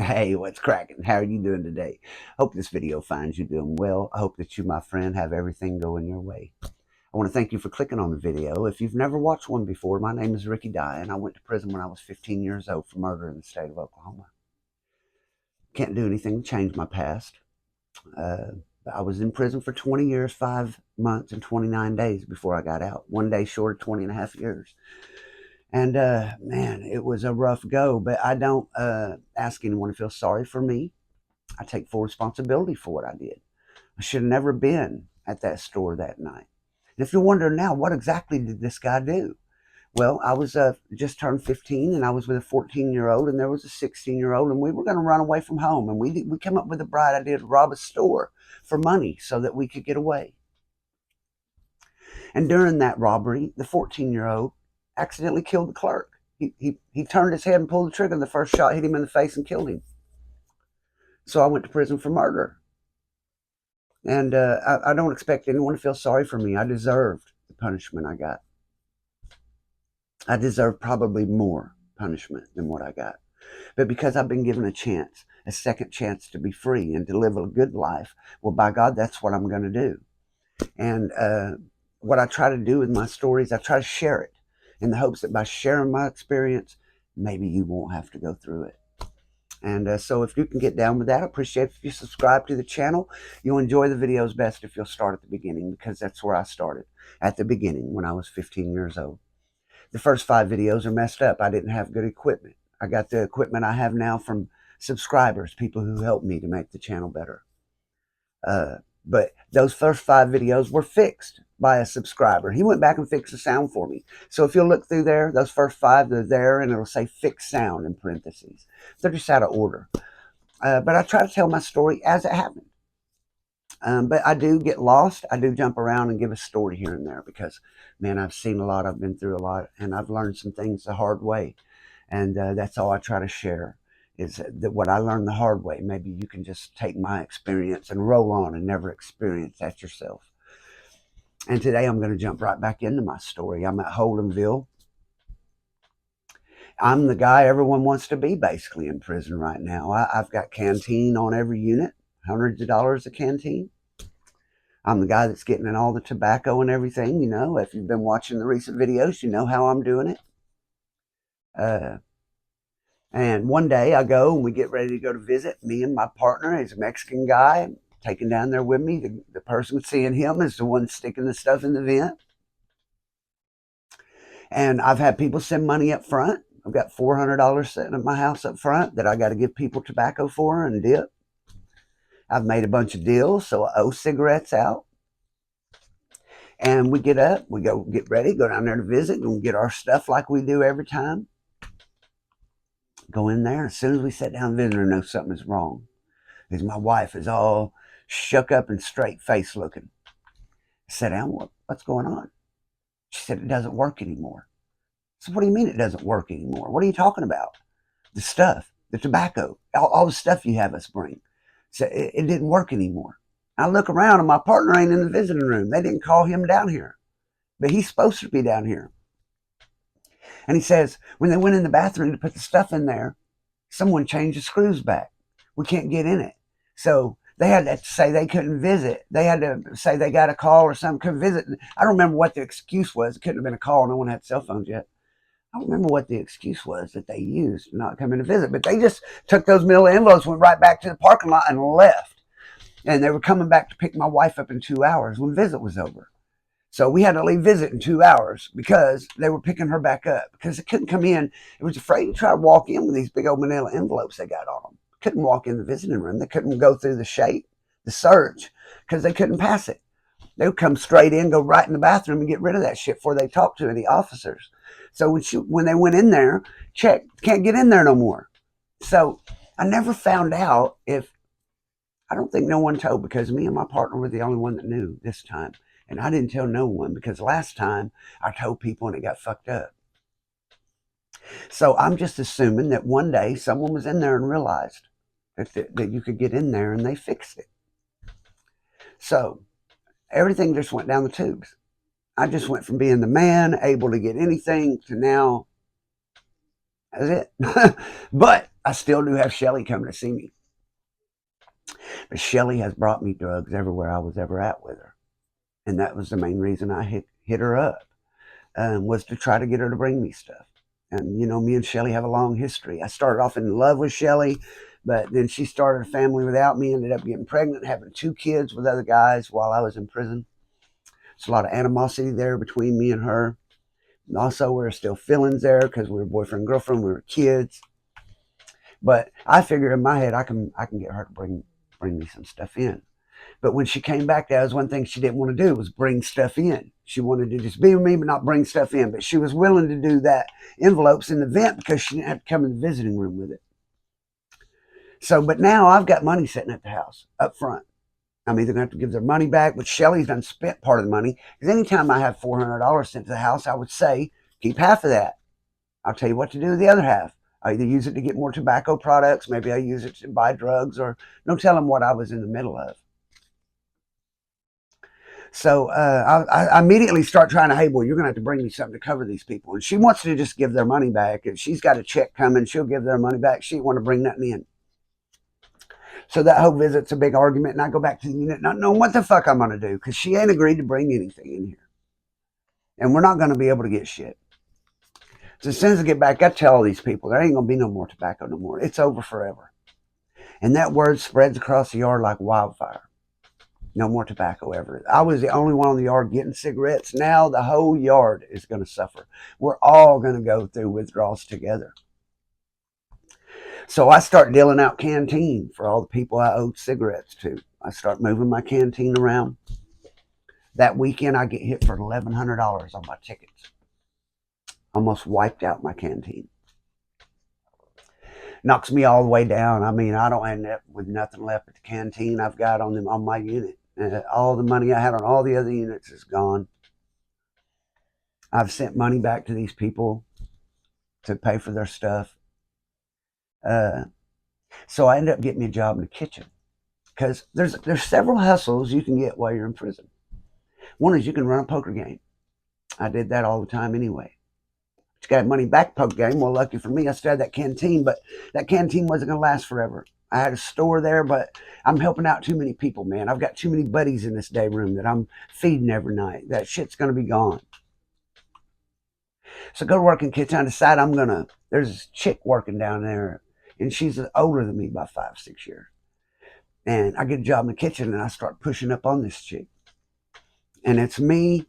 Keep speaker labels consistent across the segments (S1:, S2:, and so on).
S1: Hey, what's cracking? How are you doing today? Hope this video finds you doing well. I hope that you, my friend, have everything going your way. I want to thank you for clicking on the video. If you've never watched one before, my name is Ricky Dye, and I went to prison when I was 15 years old for murder in the state of Oklahoma. Can't do anything to change my past. Uh, I was in prison for 20 years, 5 months, and 29 days before I got out. 1 day short of 20 and a half years. And man, it was a rough go, but I don't ask anyone to feel sorry for me. I take full responsibility for what I did. I should have never been at that store that night. And if you're wondering now, what exactly did this guy do? Well, I was just turned 15, and I was with a 14-year-old, and there was a 16-year-old, and we were going to run away from home. And we came up with a bright idea to rob a store for money so that we could get away. And during that robbery, the 14-year-old accidentally killed the clerk. He turned his head and pulled the trigger, and the first shot hit him in the face and killed him. So I went to prison for murder. And I don't expect anyone to feel sorry for me. I deserved the punishment I got. I deserve probably more punishment than what I got. But because I've been given a chance, a second chance to be free and to live a good life, well, by God, that's what I'm going to do. And what I try to do with my stories, I try to share it in the hopes that by sharing my experience, maybe you won't have to go through it. And so if you can get down with that, I appreciate it if you subscribe to the channel. You'll enjoy the videos best if you'll start at the beginning, because that's where I started, at the beginning when I was 15 years old. The first 5 videos are messed up. I didn't have good equipment. I got the equipment I have now from subscribers, people who helped me to make the channel better. But those first 5 videos were fixed by a subscriber. He went back and fixed the sound for me. So if you'll look through there, those first 5, they're there, and it'll say fixed sound in parentheses. They're just out of order. But I try to tell my story as it happened. But I do get lost. I do jump around and give a story here and there because, man, I've seen a lot. I've been through a lot, and I've learned some things the hard way. And that's all I try to share is that what I learned the hard way. Maybe you can just take my experience and roll on and never experience that yourself. And today I'm going to jump right back into my story. I'm at Holdenville. I'm the guy everyone wants to be basically in prison right now. I've got canteen on every unit, hundreds of dollars a canteen. I'm the guy that's getting in all the tobacco and everything. You know, if you've been watching the recent videos, you know how I'm doing it. And one day I go and we get ready to go to visit. Me and my partner is a Mexican guy taken down there with me. The person seeing him is the one sticking the stuff in the vent. And I've had people send money up front. I've got $400 sitting at my house up front that I got to give people tobacco for and dip. I've made a bunch of deals, so I owe cigarettes out. And we get up, we go get ready, go down there to visit, and get our stuff like we do every time. Go in there. As soon as we sit down, the visitor knows something is wrong. Because my wife is all shook up and straight face looking. I sat down, what's going on? She said, it doesn't work anymore. I said, what do you mean it doesn't work anymore? What are you talking about? The stuff, the tobacco, all the stuff you have us bring. So it didn't work anymore. I look around and my partner ain't in the visiting room. They didn't call him down here, but he's supposed to be down here. And he says, when they went in the bathroom to put the stuff in there, someone changed the screws back. We can't get in it. So they had to say they couldn't visit. They had to say they got a call or something, couldn't visit. I don't remember what the excuse was. It couldn't have been a call. No one had cell phones yet. I don't remember what the excuse was that they used to not come in to visit. But they just took those manila envelopes, went right back to the parking lot and left. And they were coming back to pick my wife up in 2 hours when visit was over. So we had to leave visit in 2 hours because they were picking her back up because they couldn't come in. It was afraid to try to walk in with these big old manila envelopes they got on them. Couldn't walk in the visiting room. They couldn't go through the search, because they couldn't pass it. They would come straight in, go right in the bathroom and get rid of that shit before they talked to any officers. So when they went in there, checked, can't get in there no more. So I never found out if, I don't think no one told, because me and my partner were the only one that knew this time. And I didn't tell no one because last time I told people and it got fucked up. So I'm just assuming that one day someone was in there and realized that you could get in there, and they fixed it. So everything just went down the tubes. I just went from being the man, able to get anything, to now That's it. But I still do have Shelly coming to see me. But Shelly has brought me drugs everywhere I was ever at with her. And that was the main reason I hit her up, was to try to get her to bring me stuff. And, me and Shelly have a long history. I started off in love with Shelly, but then she started a family without me, ended up getting pregnant, having 2 kids with other guys while I was in prison. There's a lot of animosity there between me and her. And also, there are still feelings there because we were boyfriend and girlfriend, we were kids. But I figured in my head I can get her to bring me some stuff in. But when she came back, that was one thing she didn't want to do, was bring stuff in. She wanted to just be with me but not bring stuff in. But she was willing to do that envelopes in the vent because she didn't have to come in the visiting room with it. So, but now I've got money sitting at the house up front. I'm either going to have to give their money back, but Shelly's done spent part of the money. Because anytime I have $400 sent to the house, I would say, keep half of that. I'll tell you what to do with the other half. I either use it to get more tobacco products, maybe I use it to buy drugs, or no telling what I was in the middle of. So I immediately start trying to, hey, boy, you're going to have to bring me something to cover these people. And she wants to just give their money back. If she's got a check coming, she'll give their money back. She didn't want to bring nothing in. So that whole visit's a big argument, and I go back to the unit not knowing what the fuck I'm going to do because she ain't agreed to bring anything in here. And we're not going to be able to get shit. So as soon as I get back, I tell all these people, there ain't going to be no more tobacco no more. It's over forever. And that word spreads across the yard like wildfire. No more tobacco ever. I was the only one on the yard getting cigarettes. Now the whole yard is going to suffer. We're all going to go through withdrawals together. So I start dealing out canteen for all the people I owed cigarettes to. I start moving my canteen around. That weekend I get hit for $1,100 on my tickets. Almost wiped out my canteen. Knocks me all the way down. I mean, I don't end up with nothing left at the canteen I've got on my unit. And all the money I had on all the other units is gone. I've sent money back to these people to pay for their stuff. So I ended up getting me a job in the kitchen because there's several hustles you can get while you're in prison. One is you can run a poker game. I did that all the time anyway. But you got money back poker game. Well, lucky for me, I still had that canteen, but that canteen wasn't going to last forever. I had a store there, but I'm helping out too many people, man. I've got too many buddies in this day room that I'm feeding every night. That shit's going to be gone. So I go to work in kitchen. I decide there's this chick working down there, and she's older than me by 5-6 years. And I get a job in the kitchen, and I start pushing up on this chick. And it's me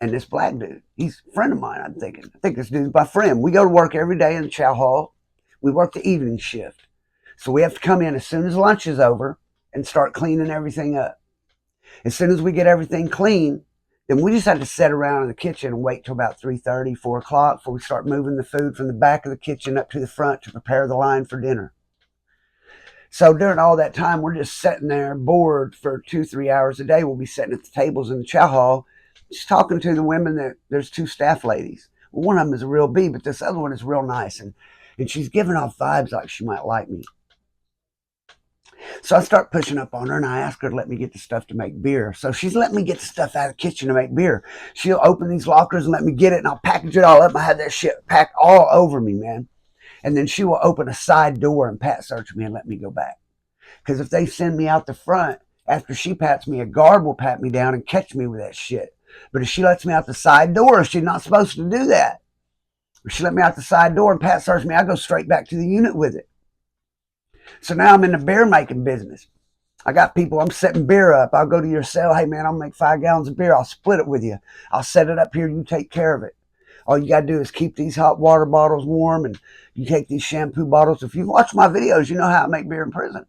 S1: and this black dude. He's a friend of mine, I'm thinking. I think this dude's my friend. We go to work every day in the chow hall. We work the evening shift. So we have to come in as soon as lunch is over and start cleaning everything up. As soon as we get everything clean, then we just have to sit around in the kitchen and wait till about 3:30, 4 o'clock before we start moving the food from the back of the kitchen up to the front to prepare the line for dinner. So during all that time, we're just sitting there bored for 2-3 hours a day. We'll be sitting at the tables in the chow hall, just talking to the women. There's 2 staff ladies. Well, one of them is a real B, but this other one is real nice. And she's giving off vibes like she might like me. So I start pushing up on her, and I ask her to let me get the stuff to make beer. So she's letting me get the stuff out of the kitchen to make beer. She'll open these lockers and let me get it, and I'll package it all up. I have that shit packed all over me, man. And then she will open a side door and pat search me and let me go back. Because if they send me out the front, after she pats me, a guard will pat me down and catch me with that shit. But if she lets me out the side door, she's not supposed to do that. If she let me out the side door and pat search me, I go straight back to the unit with it. So now I'm in the beer making business. I got people, I'm setting beer up. I'll go to your cell. Hey, man, I'll make 5 gallons of beer. I'll split it with you. I'll set it up here. You take care of it. All you got to do is keep these hot water bottles warm, and you take these shampoo bottles. If you watch my videos, you know how I make beer in prison.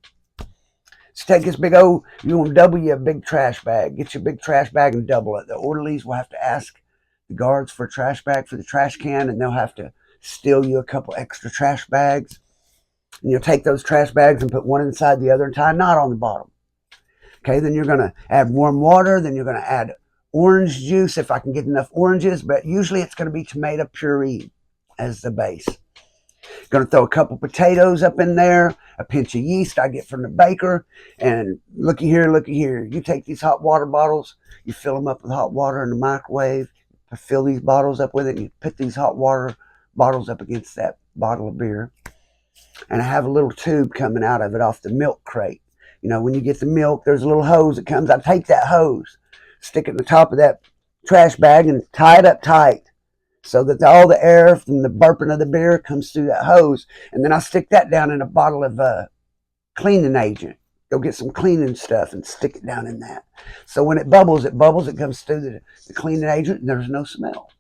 S1: So take this big old, you want to double you a big trash bag. Get your big trash bag and double it. The orderlies will have to ask the guards for a trash bag for the trash can, and they'll have to steal you a couple extra trash bags. And you'll take those trash bags and put one inside the other and tie a knot on the bottom. Okay, then you're going to add warm water. Then you're going to add orange juice if I can get enough oranges. But usually it's going to be tomato puree as the base. Going to throw a couple potatoes up in there. A pinch of yeast I get from the baker. And looky here, looky here. You take these hot water bottles. You fill them up with hot water in the microwave. Fill these bottles up with it. And you put these hot water bottles up against that bottle of beer, and I have a little tube coming out of it off the milk crate. You know, when you get the milk, there's a little hose that comes. I take that hose, stick it in the top of that trash bag, and tie it up tight so that all the air from the burping of the beer comes through that hose. And then I stick that down in a bottle of cleaning agent. Go get some cleaning stuff and stick it down in that. So when it bubbles, it comes through the cleaning agent, and there's no smell.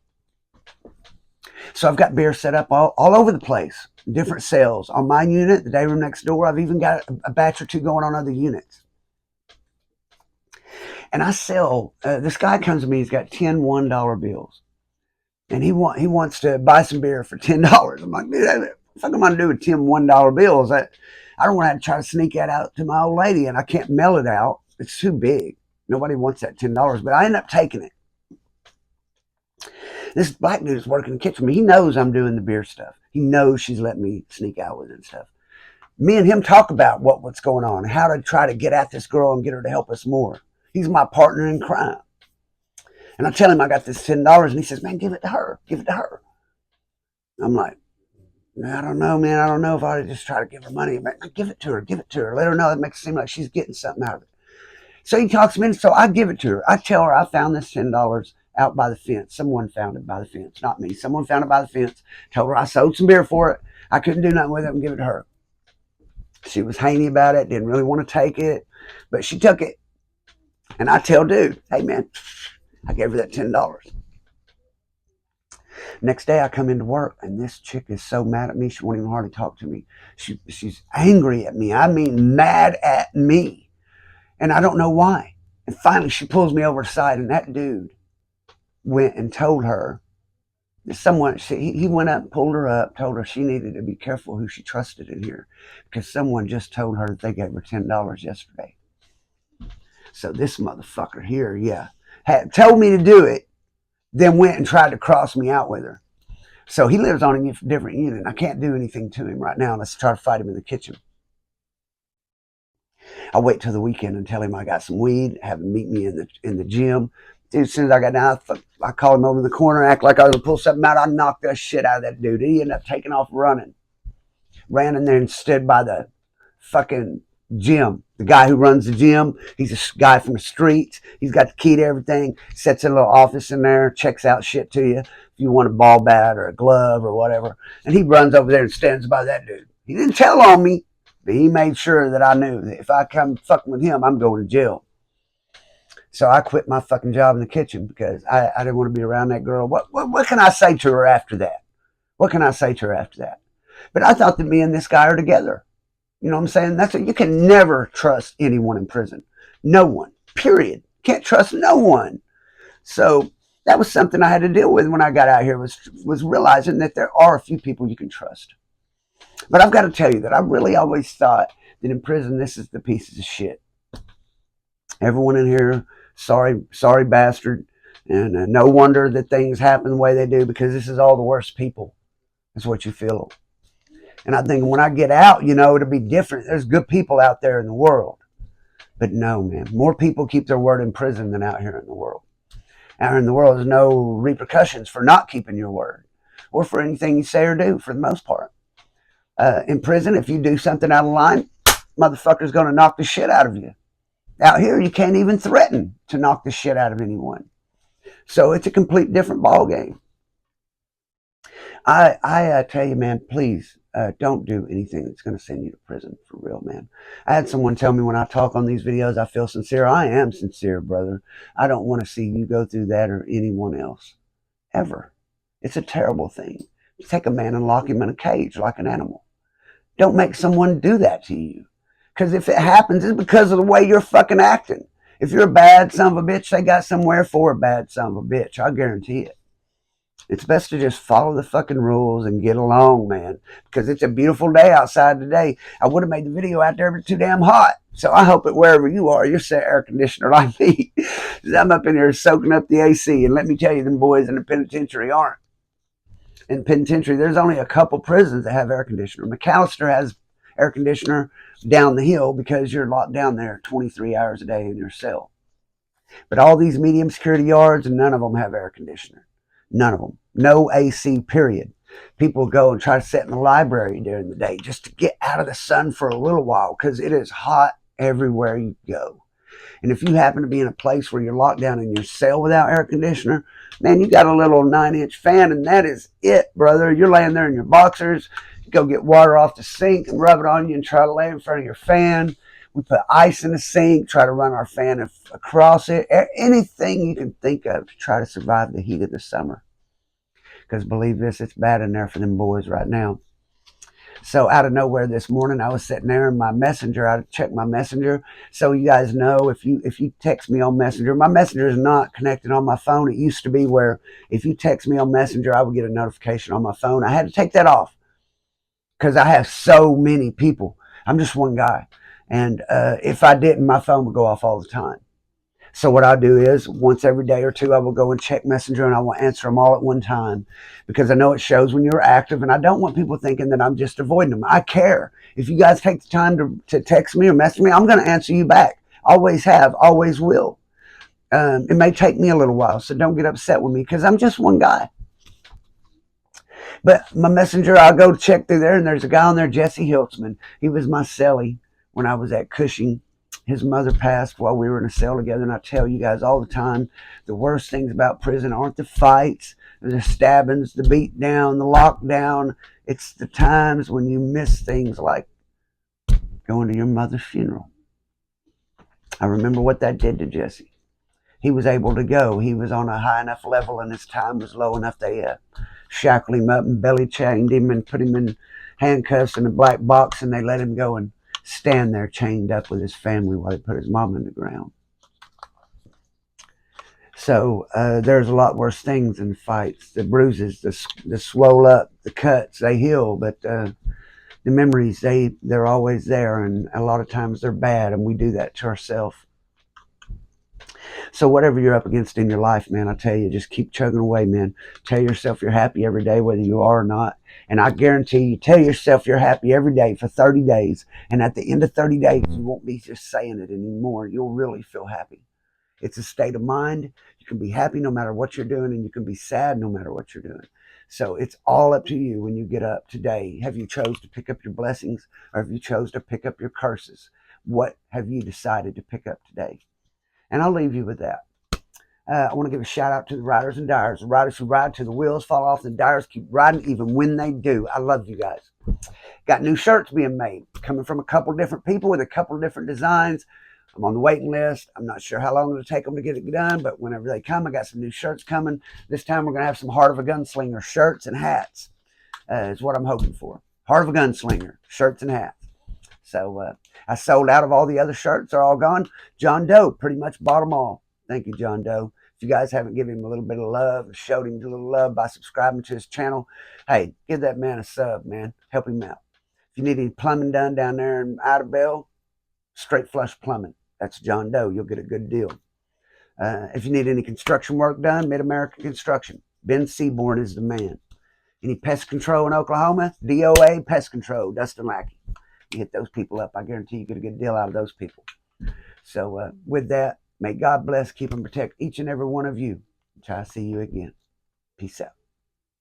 S1: So I've got beer set up all over the place, different cells. On my unit, the day room next door, I've even got a batch or two going on other units. And I sell, this guy comes to me, he's got 10 $1 bills. And he wants to buy some beer for $10. I'm like, dude, what the fuck am I going to do with 10 $1 bills? I don't want to have to try to sneak that out to my old lady, and I can't mail it out. It's too big. Nobody wants that $10, but I end up taking it. This black dude is working in the kitchen. He knows I'm doing the beer stuff. He knows she's letting me sneak out with it and stuff. Me and him talk about what's going on, how to try to get at this girl and get her to help us more. He's my partner in crime. And I tell him I got this $10, and he says, man, give it to her. Give it to her. I'm like, I don't know, man. I don't know if I ought to just try to give her money. But give it to her. Give it to her. Let her know it makes it seem like she's getting something out of it. So he talks to me, so I give it to her. I tell her I found this $10 out by the fence. Someone found it by the fence, not me. Someone found it by the fence. Told her I sold some beer for it. I couldn't do nothing with it and give it to her. She was hangy about it, didn't really want to take it, but she took it. And I tell dude, hey man, I gave her that $10. Next day I come into work, and this chick is so mad at me, she won't even hardly talk to me. She's angry at me. I mean, mad at me. And I don't know why. And finally she pulls me over the side, and that dude went and told her that someone, he went up and pulled her up, told her she needed to be careful who she trusted in here, because someone just told her that they gave her $10 yesterday. So this motherfucker here, yeah, had told me to do it, then went and tried to cross me out with her. So he lives on a different unit. I can't do anything to him right now unless I try to fight him in the kitchen. I'll wait till the weekend and tell him I got some weed, have him meet me in the gym. Dude, as soon as I got down, I called him over in the corner, act like I was going to pull something out. I knocked the shit out of that dude. He ended up taking off running. Ran in there and stood by the fucking gym. The guy who runs the gym, he's a guy from the streets. He's got the key to everything. Sets in a little office in there, checks out shit to you if you want a ball bat or a glove or whatever. And he runs over there and stands by that dude. He didn't tell on me, but he made sure that I knew that if I come fucking with him, I'm going to jail. So I quit my fucking job in the kitchen because I didn't want to be around that girl. What can I say to her after that? What can I say to her after that? But I thought that me and this guy are together. You know what I'm saying? That's what you can never trust anyone in prison. No one. Period. Can't trust no one. So that was something I had to deal with when I got out here, was realizing that there are a few people you can trust. But I've got to tell you that I really always thought that in prison, this is the pieces of shit. Everyone in here, sorry bastard. And no wonder that things happen the way they do, because this is all the worst people. That's what you feel. And I think when I get out, you know, it'll be different. There's good people out there in the world. But no, man, more people keep their word in prison than out here in the world. Out in the world, there's no repercussions for not keeping your word or for anything you say or do, for the most part. In prison, if you do something out of line, motherfucker's going to knock the shit out of you. Out here, you can't even threaten to knock the shit out of anyone. So it's a complete different ball game. I tell you, man, please don't do anything that's going to send you to prison, for real, man. I had someone tell me when I talk on these videos, I feel sincere. I am sincere, brother. I don't want to see you go through that or anyone else, ever. It's a terrible thing. Take a man and lock him in a cage like an animal. Don't make someone do that to you. Because if it happens, it's because of the way you're fucking acting. If you're a bad son of a bitch, they got somewhere for a bad son of a bitch. I guarantee it. It's best to just follow the fucking rules and get along, man. Because it's a beautiful day outside today. I would have made the video out there, but it's too damn hot. So I hope that wherever you are, you're set air conditioner like me. I'm up in here soaking up the AC. And let me tell you, them boys in the penitentiary aren't. In penitentiary, there's only a couple prisons that have air conditioner. McAllister has air conditioner down the hill because you're locked down there 23 hours a day in your cell. But all these medium security yards, none of them have air conditioner. None of them. No AC, period. People go and try to sit in the library during the day just to get out of the sun for a little while because it is hot everywhere you go. And if you happen to be in a place where you're locked down in your cell without air conditioner, man, you got a little 9-inch fan, and that is it, brother. You're laying there in your boxers. You go get water off the sink and rub it on you and try to lay in front of your fan. We put ice in the sink, try to run our fan across it. Anything you can think of to try to survive the heat of the summer. Because believe this, it's bad in there for them boys right now. So out of nowhere this morning, I was sitting there in my messenger. I checked my messenger. So you guys know, if you text me on Messenger, my messenger is not connected on my phone. It used to be where if you text me on Messenger, I would get a notification on my phone. I had to take that off because I have so many people. I'm just one guy. And if I didn't, my phone would go off all the time. So what I do is once every day or two, I will go and check Messenger, and I will answer them all at one time because I know it shows when you're active, and I don't want people thinking that I'm just avoiding them. I care. If you guys take the time to text me or message me, I'm going to answer you back. Always have, always will. It may take me a little while, so don't get upset with me because I'm just one guy. But my Messenger, I'll go check through there, and there's a guy on there, Jesse Hiltzman. He was my cellie when I was at Cushing. His mother passed while we were in a cell together, and I tell you guys all the time, the worst things about prison aren't the fights, the stabbings, the beat down, the lockdown. It's the times when you miss things like going to your mother's funeral. I remember what that did to Jesse. He was able to go. He was on a high enough level, and his time was low enough. They shackled him up and belly chained him and put him in handcuffs in a black box, and they let him go and stand there chained up with his family while they put his mom in the ground. So there's a lot worse things than fights. The bruises, the swole up, the cuts, they heal, but the memories, they're always there, and a lot of times they're bad, and we do that to ourselves. So whatever you're up against in your life, man, I tell you, just keep chugging away, man. Tell yourself you're happy every day, whether you are or not. And I guarantee you, tell yourself you're happy every day for 30 days. And at the end of 30 days, you won't be just saying it anymore. You'll really feel happy. It's a state of mind. You can be happy no matter what you're doing, and you can be sad no matter what you're doing. So it's all up to you when you get up today. Have you chose to pick up your blessings, or have you chose to pick up your curses? What have you decided to pick up today? And I'll leave you with that. I want to give a shout out to the riders and dyers. The riders who ride till the wheels fall off, the dyers keep riding even when they do. I love you guys. Got new shirts being made, coming from a couple different people with a couple different designs. I'm on the waiting list. I'm not sure how long it'll take them to get it done, but whenever they come, I got some new shirts coming. This time we're going to have some Heart of a Gunslinger shirts and hats is what I'm hoping for. Heart of a Gunslinger shirts and hats. So I sold out of all the other shirts. They're all gone. John Doe pretty much bought them all. Thank you, John Doe. If you guys haven't given him a little bit of love, showed him a little love by subscribing to his channel, hey, give that man a sub, man. Help him out. If you need any plumbing done down there in Ida Bell, Straight Flush Plumbing. That's John Doe. You'll get a good deal. If you need any construction work done, Mid-America Construction. Ben Seaborn is the man. Any pest control in Oklahoma? DOA Pest Control, Dustin Lackey. You hit those people up. I guarantee you get a good deal out of those people. So with that, may God bless, keep and protect each and every one of you until I see you again. Peace out.